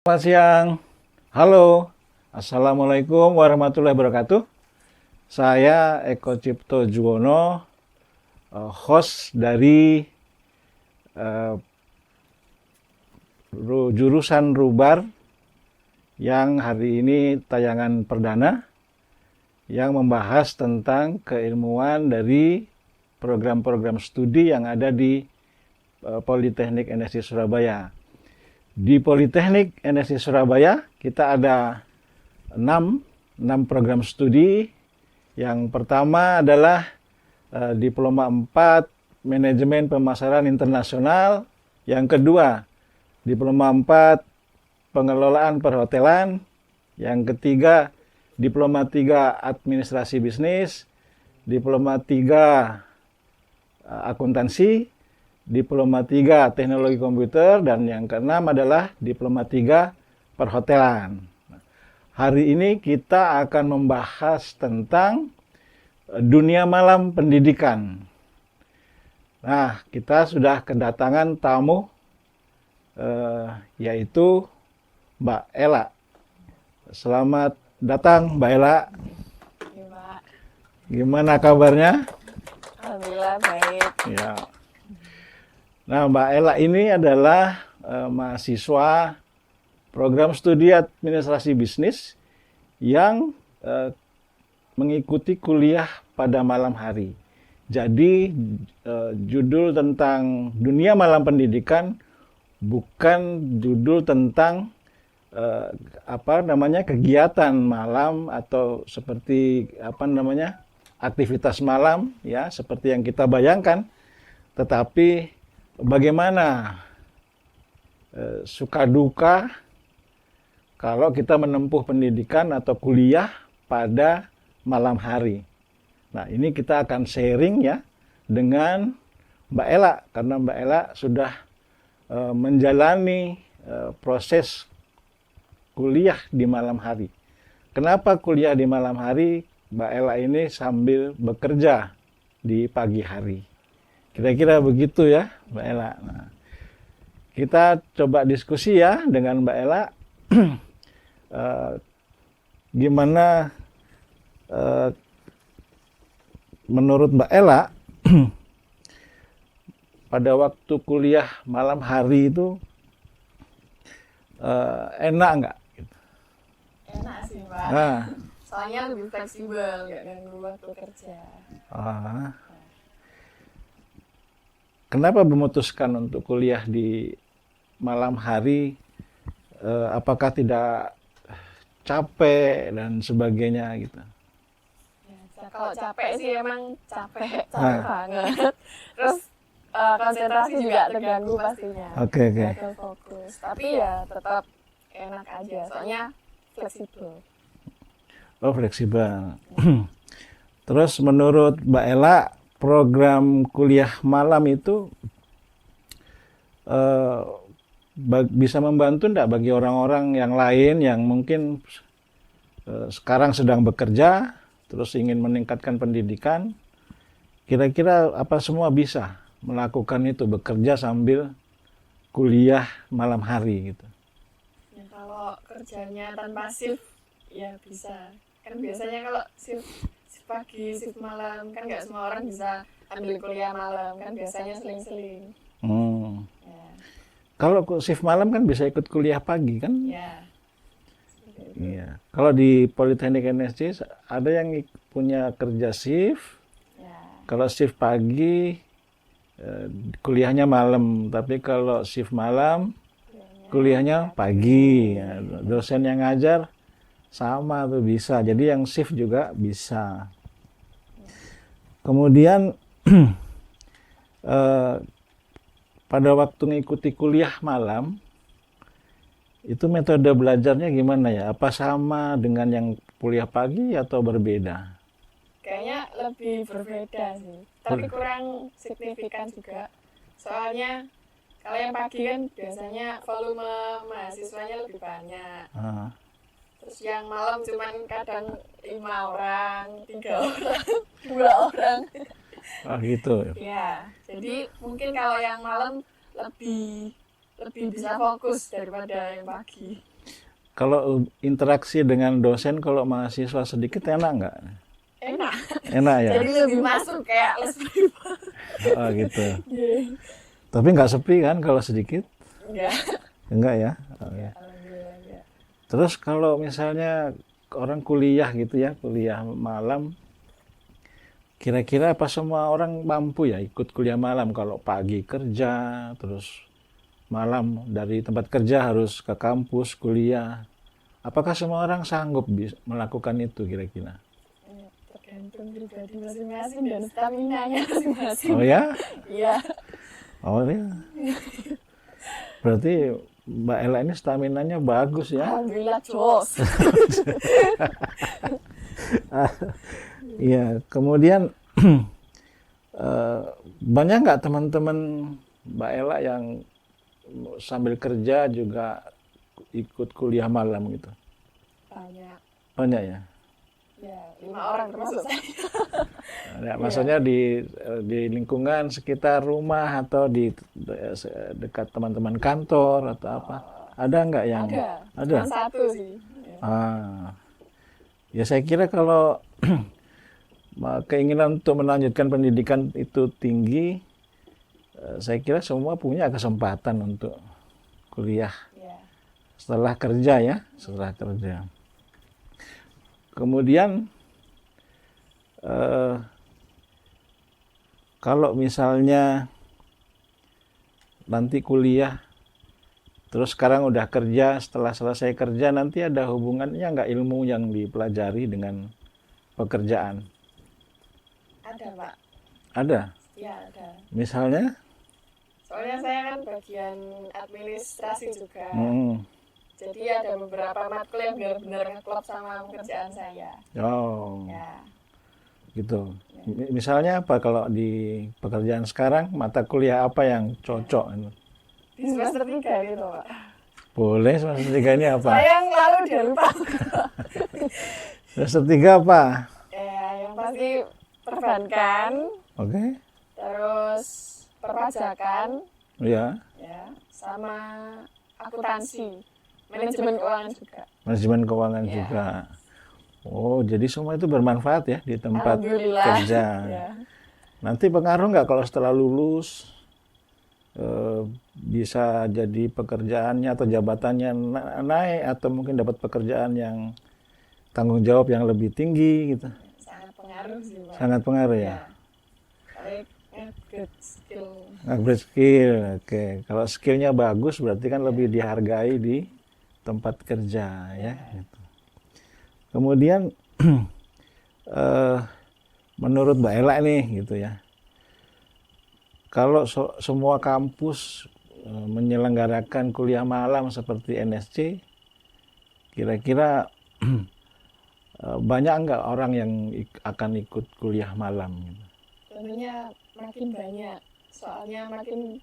Selamat siang. Halo. Assalamualaikum warahmatullahi wabarakatuh. Saya Eko Cipto Juwono, host dari jurusan Rubar yang hari ini tayangan perdana yang membahas tentang keilmuan dari program-program studi yang ada di Politeknik NSI Surabaya. Di Politeknik NSI Surabaya kita ada 6 program studi. Yang pertama adalah Diploma 4 Manajemen Pemasaran Internasional. Yang kedua, Diploma 4 Pengelolaan Perhotelan. Yang ketiga, Diploma 3 Administrasi Bisnis. Diploma 3 Akuntansi. Diploma 3 Teknologi Komputer, dan yang keenam adalah Diploma 3 Perhotelan. Hari ini kita akan membahas tentang dunia malam pendidikan. Nah, kita sudah kedatangan tamu, yaitu Mbak Ella. Selamat datang, Mbak Ella. Ya, Pak. Gimana kabarnya? Alhamdulillah baik. Ya. Nah, Mbak Ella ini adalah mahasiswa program studi administrasi bisnis yang mengikuti kuliah pada malam hari. Jadi judul tentang dunia malam pendidikan bukan judul tentang kegiatan malam atau seperti aktivitas malam ya, seperti yang kita bayangkan, tetapi bagaimana suka duka kalau kita menempuh pendidikan atau kuliah pada malam hari. Nah, ini kita akan sharing ya dengan Mbak Ella, karena Mbak Ella sudah menjalani proses kuliah di malam hari. Kenapa kuliah di malam hari? Mbak Ella ini sambil bekerja di pagi hari. Kira-kira begitu ya, Mbak Ella. Nah, kita coba diskusi ya dengan Mbak Ella. Gimana menurut Mbak Ella pada waktu kuliah malam hari itu enak nggak? Enak sih, Pak. Nah, Soalnya lebih fleksibel, nggak ganggu waktu kerja. Kenapa memutuskan untuk kuliah di malam hari? Apakah tidak capek dan sebagainya gitu? Ya, kalau capek sih emang capek banget. Terus konsentrasi juga terganggu pastinya. Oke. Gagal fokus. Tapi ya tetap enak aja, soalnya fleksibel. Oh, fleksibel. Terus menurut Mbak Ella, program kuliah malam itu bisa membantu enggak bagi orang-orang yang lain yang mungkin sekarang sedang bekerja, terus ingin meningkatkan pendidikan? Kira-kira apa semua bisa melakukan itu, bekerja sambil kuliah malam hari gitu? Ya, kalau kerjanya tanpa shift, ya bisa. Kan biasanya kalau shift pagi, shift malam, kan nggak semua orang bisa ambil kuliah malam, kan biasanya seling-seling. Ya. Kalau shift malam kan bisa ikut kuliah pagi kan? Ya. Iya. Kalau di Politeknik NSC ada yang punya kerja shift. Ya. Kalau shift pagi kuliahnya malam, tapi kalau shift malam kuliahnya pagi. Ya, dosen yang ngajar sama tuh bisa. Jadi yang shift juga bisa. Kemudian pada waktu mengikuti kuliah malam, itu metode belajarnya gimana ya? Apa sama dengan yang kuliah pagi atau berbeda? Kayaknya lebih berbeda sih, tapi kurang signifikan juga. Soalnya kalau yang pagi kan biasanya volume mahasiswanya lebih banyak. Terus yang malam cuman kadang 5 orang, 3 orang, 2 orang. Oh gitu. Ya, jadi mungkin kalau yang malam lebih bisa fokus daripada yang pagi. kalau interaksi dengan dosen kalau mahasiswa sedikit enak nggak? Enak. Enak ya? Jadi lebih masuk kayak les privat. Oh gitu. Tapi nggak sepi kan kalau sedikit? Enggak. Enggak ya? Oh, ya. Alhamdulillah enggak. Terus kalau misalnya orang kuliah gitu ya, kuliah malam, kira-kira apa semua orang mampu ya ikut kuliah malam? Kalau pagi kerja, terus malam dari tempat kerja harus ke kampus kuliah. Apakah semua orang sanggup melakukan itu kira-kira? Tergantung pribadi masing-masing dan stamina-nya masing-masing. Oh ya? Iya. Oh ya. Berarti Mbak Ella ini staminanya bagus ya? Alhamdulillah jos. Iya, kemudian banyak nggak teman-teman Mbak Ella yang sambil kerja juga ikut kuliah malam gitu? Banyak. Banyak ya? Ya, 5 orang termasuk saya. Ya, maksudnya di lingkungan sekitar rumah atau di dekat teman-teman kantor atau apa? Ada nggak yang? Ada. Cuma satu sih. Ah, ya saya kira kalau keinginan untuk melanjutkan pendidikan itu tinggi, saya kira semua punya kesempatan untuk kuliah setelah kerja ya, setelah kerja. Kemudian kalau misalnya nanti kuliah, terus sekarang udah kerja, setelah selesai kerja nanti ada hubungannya nggak ilmu yang dipelajari dengan pekerjaan? Ada, Pak. Ada? Ya, ada. Misalnya? Soalnya saya kan bagian administrasi juga. Jadi ada beberapa matkul yang benar-benar ngeklop sama pekerjaan saya. Oh. Ya. Gitu. Misalnya apa kalau di pekerjaan sekarang, mata kuliah apa yang cocok? Di semester 3 gitu, Pak. Boleh, semester 3 ini apa? Saya yang lalu udah lupa. Semester 3 apa? Ya, yang pasti perbankan. Oke. Terus perpajakan. Iya. Ya, sama akuntansi. Manajemen keuangan juga. Manajemen keuangan juga. Oh, jadi semua itu bermanfaat ya di tempat kerja. Ya. Nanti pengaruh nggak kalau setelah lulus bisa jadi pekerjaannya atau jabatannya naik atau mungkin dapat pekerjaan yang tanggung jawab yang lebih tinggi gitu? Sangat pengaruh sih, Pak. Sangat pengaruh ya. Upgrade skill. Upgrade skill, oke. Kalau skillnya bagus berarti kan lebih dihargai di tempat kerja ya. Gitu. Kemudian menurut Mbak Ella nih gitu ya, kalau semua kampus menyelenggarakan kuliah malam seperti NSC, kira-kira banyak nggak orang yang akan ikut kuliah malam? Gitu? Tentunya makin banyak, soalnya makin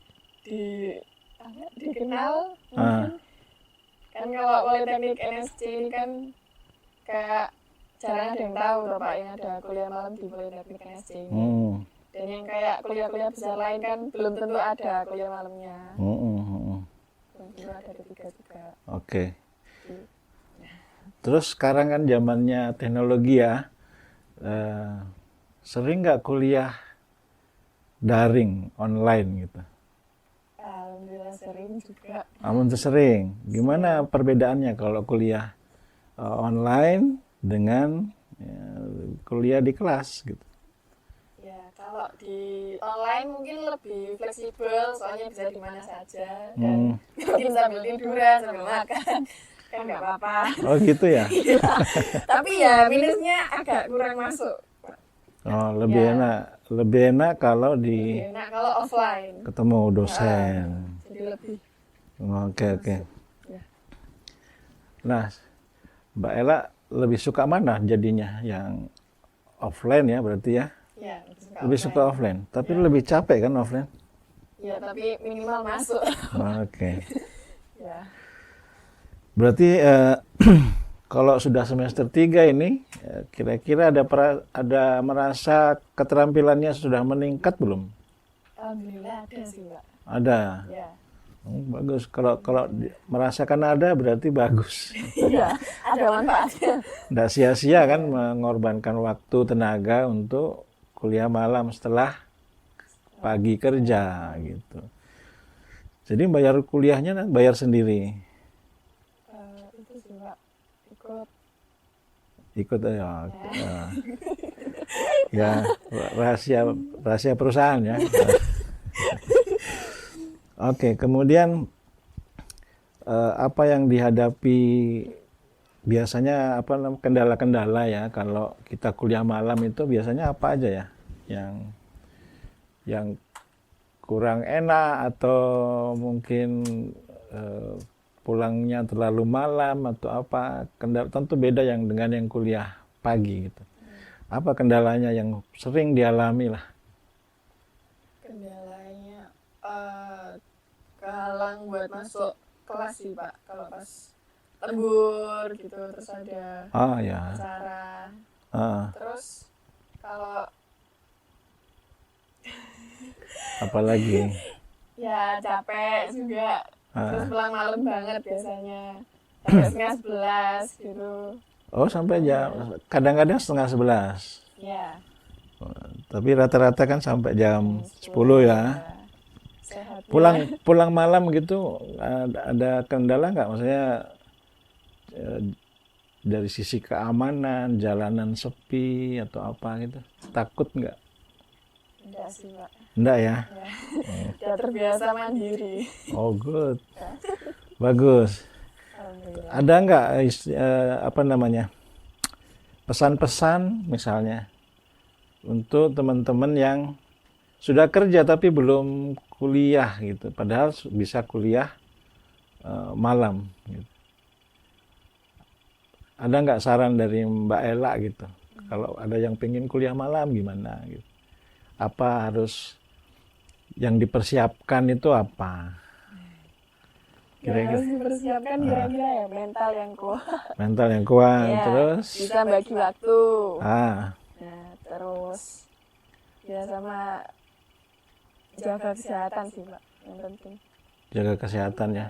dikenal. Kan kalau Politeknik NSC ini kan kayak jarang ada yang tahu Pak yang ada kuliah malam di Politeknik NSC ini. Dan yang kayak kuliah-kuliah besar lain kan belum tentu ada kuliah malamnya. Belum tentu ada ketiga juga. Oke. Terus sekarang kan zamannya teknologi ya, sering nggak kuliah daring online gitu? Alhamdulillah sering juga. Alhamdulillah sering. Gimana perbedaannya kalau kuliah online dengan kuliah di kelas gitu? Ya, kalau di online mungkin lebih fleksibel, soalnya bisa di mana saja dan mungkin sambil tiduran, sambil makan, kan nggak apa-apa. Oh gitu ya? Tapi ya minusnya agak kurang masuk. Oh lebih enak kalau Lebih enak kalau offline. Ketemu dosen. Jadi lebih. Oke. Nah, Mbak Ella lebih suka mana jadinya? Yang offline ya berarti ya? Ya, lebih suka offline. Tapi lebih capek kan offline? Ya, tapi minimal masuk. Oke. Ya. Berarti kalau sudah semester 3 ini, kira-kira ada merasa keterampilannya sudah meningkat belum? Alhamdulillah ada sih, Pak. Ada. Ya. Bagus. Kalau kalau merasakan ada berarti bagus. Iya, ada manfaatnya. Nggak sia-sia kan mengorbankan waktu tenaga untuk kuliah malam setelah pagi kerja gitu. Jadi bayar kuliahnya bayar sendiri. Itu sih Pak, Ikut ya. Ya, rahasia perusahaan ya. Oke, kemudian apa yang dihadapi biasanya, apa kendala-kendala ya kalau kita kuliah malam itu biasanya apa aja ya yang kurang enak, atau mungkin pulangnya terlalu malam atau apa? Kendala tentu beda yang dengan yang kuliah pagi gitu. Apa kendalanya yang sering dialami lah? Kendalanya kehalang buat masuk kelas sih Pak, kalau pas lembur gitu, terus ada Ya. acara. Terus kalau Apalagi? ya capek juga, terus pulang malam banget biasanya, sampai setengah 11 gitu. Oh, sampai jam, kadang-kadang setengah 11. Ya, Tapi rata-rata kan sampai jam 10 ya. sehat. Pulang malam gitu ada kendala nggak? Maksudnya dari sisi keamanan, jalanan sepi atau apa gitu? Takut nggak? Enggak sih Pak. Enggak ya? Ya. Udah terbiasa mandiri. Oh, good. Bagus. Alhamdulillah. Ada nggak apa namanya, pesan-pesan misalnya untuk teman-teman yang sudah kerja tapi belum kuliah gitu, padahal bisa kuliah malam gitu. Ada nggak saran dari Mbak Ella gitu, kalau ada yang pengen kuliah malam gimana gitu? Apa harus yang dipersiapkan itu apa? Kira-kira harus dipersiapkan kira-kira ya mental yang kuat. Mental yang kuat, Ya, terus bisa bagi waktu. Nah, Terus ya sama jaga kesehatan sih Pak, yang penting. jaga kesehatan ya.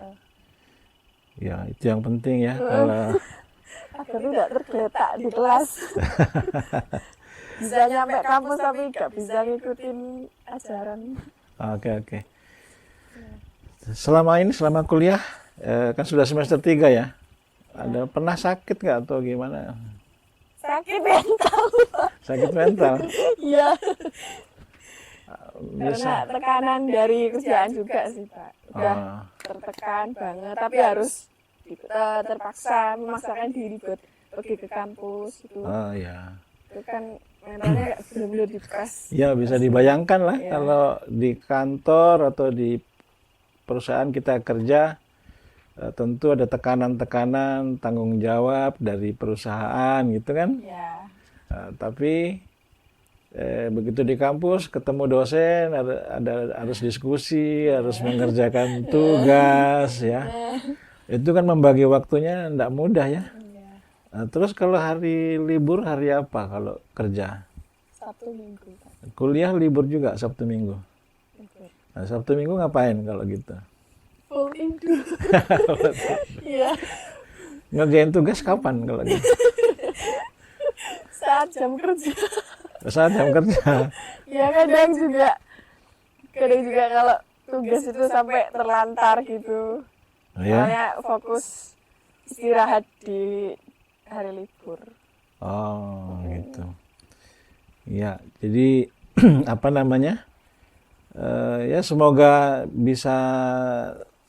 Ya, itu yang penting ya. Kalau Agar tidak tergeletak di kelas. Bisa nyampe kampus tapi nggak bisa ngikutin ajaran. Oke. Selama kuliah, kan sudah semester 3 ya. Ada pernah sakit nggak atau gimana? Sakit mental. Sakit mental? Iya. Karena Bisa. tekanan dari kerjaan juga sih Pak. Udah tertekan banget, tapi harus terpaksa memaksakan diri buat pergi ke kampus gitu. Oh ya. Itu kan mentalnya benar-benar dipres. Ya, bisa dibayangkan lah Ya. kalau di kantor atau di perusahaan kita kerja, tentu ada tekanan-tekanan, tanggung jawab dari perusahaan gitu kan. Ya. Tapi begitu di kampus ketemu dosen, harus diskusi, harus mengerjakan tugas ya. Itu kan membagi waktunya tidak mudah ya. Nah, terus kalau hari libur hari apa kalau kerja? Sabtu Minggu Pak. Kuliah libur juga Sabtu Minggu. Libur. Nah, Sabtu Minggu ngapain kalau gitu? Full tidur. Iya. Ngerjain tugas kapan kalau gitu? Saat jam kerja. Saat jam kerja. Ya kadang juga kalau tugas itu sampai terlantar gitu. Oh, ya? Soalnya fokus istirahat di hari libur. Oh, gitu. Ya, jadi apa namanya? Ya semoga bisa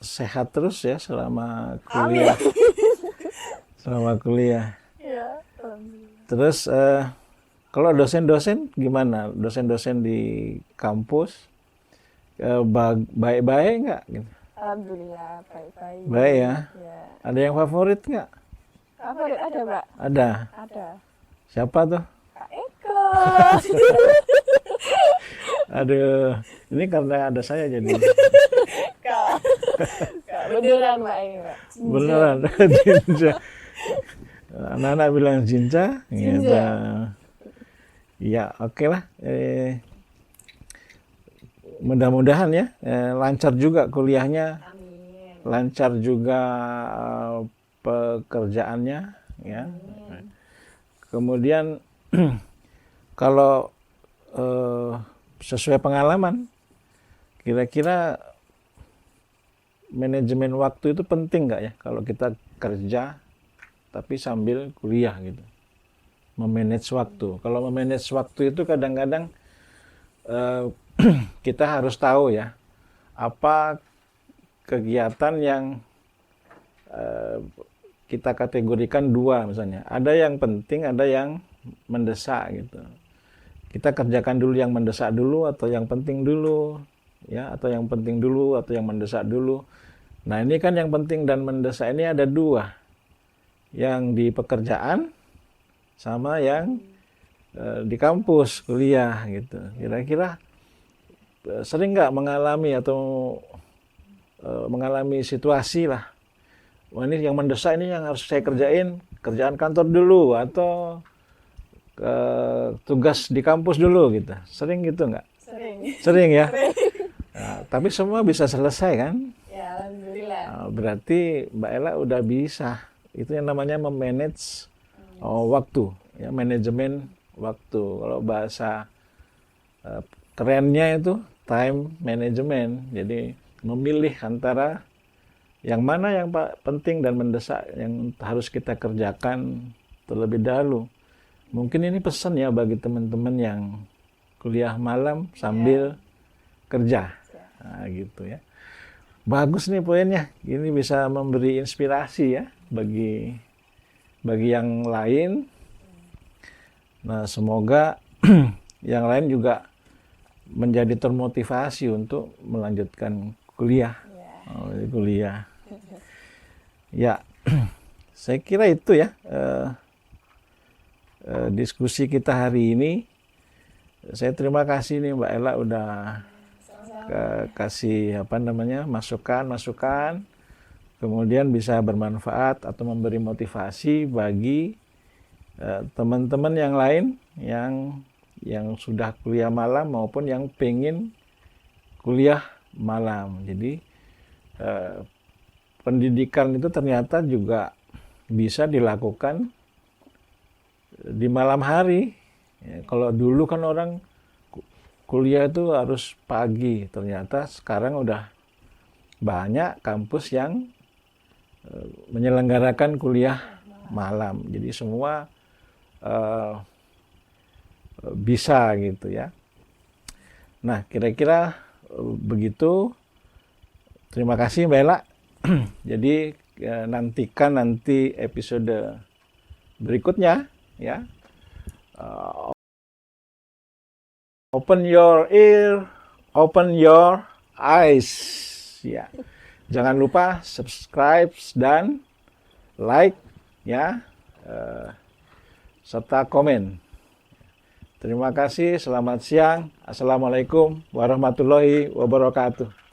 sehat terus ya selama kuliah. Selama kuliah. Ya, alhamdulillah. Terus kalau dosen-dosen gimana? Dosen-dosen di kampus baik-baik nggak? Gitu? Alhamdulillah baik-baik. Baik ya. Ya. Ada yang favorit nggak? Favorit ada Pak? Ada. Ada. Siapa tuh? Kak Eko. Aduh, ini karena ada saya jadi. Kak. Beneran Pak ini Pak. Beneran, Jinja. Anak-anak bilang Jinja. Gitu. Ya, oke lah. Mudah-mudahan ya lancar juga kuliahnya. Amin. lancar juga pekerjaannya, ya. Kemudian kalau sesuai pengalaman, kira-kira manajemen waktu itu penting nggak ya kalau kita kerja tapi sambil kuliah gitu? Memanage waktu. Kalau memanage waktu itu kadang-kadang kita harus tahu ya, apa kegiatan yang kita kategorikan dua misalnya. Ada yang penting, ada yang mendesak gitu. Kita kerjakan dulu yang mendesak dulu atau yang penting dulu, ya, atau yang penting dulu atau yang mendesak dulu. Nah, ini kan yang penting dan mendesak ini ada dua. Yang di pekerjaan sama yang di kampus kuliah gitu. Kira-kira sering nggak mengalami atau mengalami situasi lah, wah ini yang mendesak ini yang harus saya kerjain, kerjaan kantor dulu atau tugas di kampus dulu gitu. Sering gitu nggak? Sering. Sering ya? Nah, tapi semua bisa selesai kan? Ya, alhamdulillah. Nah, berarti Mbak Ella udah bisa. Itu yang namanya memanage waktu, ya, manajemen waktu. Kalau bahasa kerennya itu time management. Jadi memilih antara yang mana yang penting dan mendesak yang harus kita kerjakan terlebih dahulu. Mungkin ini pesan ya bagi teman-teman yang kuliah malam sambil kerja. Nah, gitu ya. Bagus nih poinnya. Ini bisa memberi inspirasi ya bagi yang lain. Nah, semoga yang lain juga menjadi termotivasi untuk melanjutkan kuliah. Kuliah. Ya, saya kira itu ya diskusi kita hari ini. Saya terima kasih nih Mbak Ella udah kasih masukan, kemudian bisa bermanfaat atau memberi motivasi bagi teman-teman yang lain yang sudah kuliah malam maupun yang pengen kuliah malam. Jadi pendidikan itu ternyata juga bisa dilakukan di malam hari. Ya, kalau dulu kan orang kuliah itu harus pagi, ternyata sekarang udah banyak kampus yang menyelenggarakan kuliah malam. Jadi semua bisa gitu ya. Nah, kira-kira begitu. Terima kasih Mbak Ella. Jadi nantikan nanti episode berikutnya ya. Open your ear, open your eyes. Ya. Jangan lupa subscribe dan like ya. Serta komen. Terima kasih, selamat siang. Assalamualaikum warahmatullahi wabarakatuh.